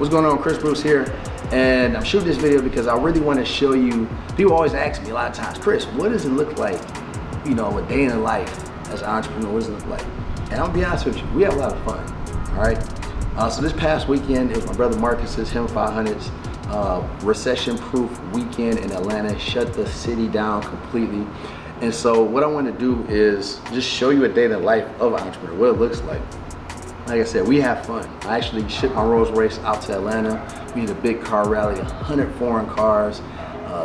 What's going on? Chris Bruce here, and I'm shooting this video because I really want to show you. People always ask me a lot of times, Chris, what does it look like, you know, a day in the life as an entrepreneur? What does it look like? And I'll be honest with you, we have a lot of fun. All right. So this past weekend, it was my brother Marcus's him 500s recession-proof weekend in Atlanta. Shut the city down completely. And so what I want to do is just show you a day in the life of an entrepreneur, what it looks like. Like I said, we have fun. I actually shipped my Rolls Royce out to Atlanta. We had a big car rally, 100 foreign cars,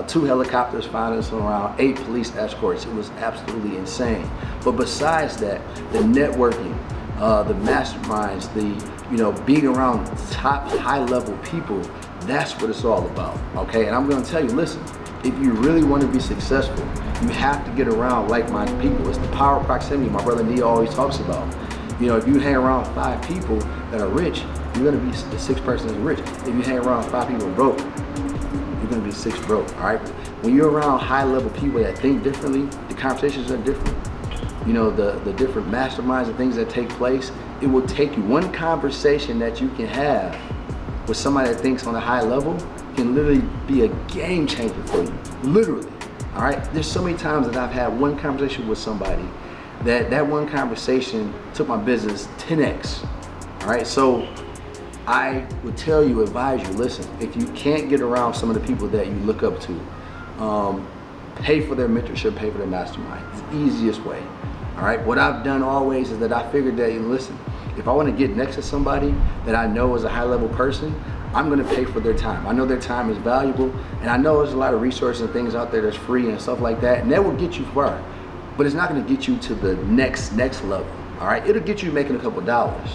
2 helicopters following us around, 8 police escorts. It was absolutely insane. But besides that, the networking, the masterminds, being around top high-level people, that's what it's all about, okay? And I'm gonna tell you, listen, if you really want to be successful, you have to get around like-minded people. It's the power of proximity my brother Nee always talks about. You know, if you hang around 5 people that are rich, you're gonna be the 6th person that's rich. If you hang around 5 people broke, you're gonna be 6 broke, all right? When you're around high-level people that think differently, the conversations are different. You know, the different masterminds and things that take place, it will take you, one conversation that you can have with somebody that thinks on a high level can literally be a game changer for you, literally, all right? There's so many times that I've had one conversation with somebody that one conversation took my business 10x, all right? So I would tell you, advise you, listen, if you can't get around some of the people that you look up to, pay for their mentorship, pay for their mastermind. It's the easiest way, all right? What I've done always is that I figured that, listen, if I want to get next to somebody that I know is a high-level person, I'm going to pay for their time. I know their time is valuable, and I know there's a lot of resources and things out there that's free and stuff like that, and that will get you far. But it's not going to get you to the next level, all right? It'll get you making a couple dollars,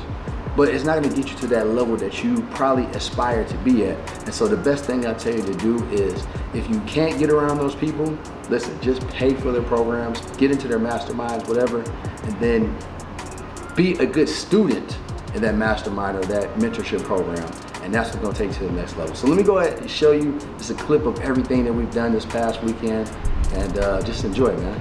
but it's not going to get you to that level that you probably aspire to be at. And so the best thing I tell you to do is, if you can't get around those people, listen, just pay for their programs, get into their masterminds, whatever, and then be a good student in that mastermind or that mentorship program. And that's what's gonna take you to the next level. So let me go ahead and show you just a clip of everything that we've done this past weekend, and just enjoy it, man.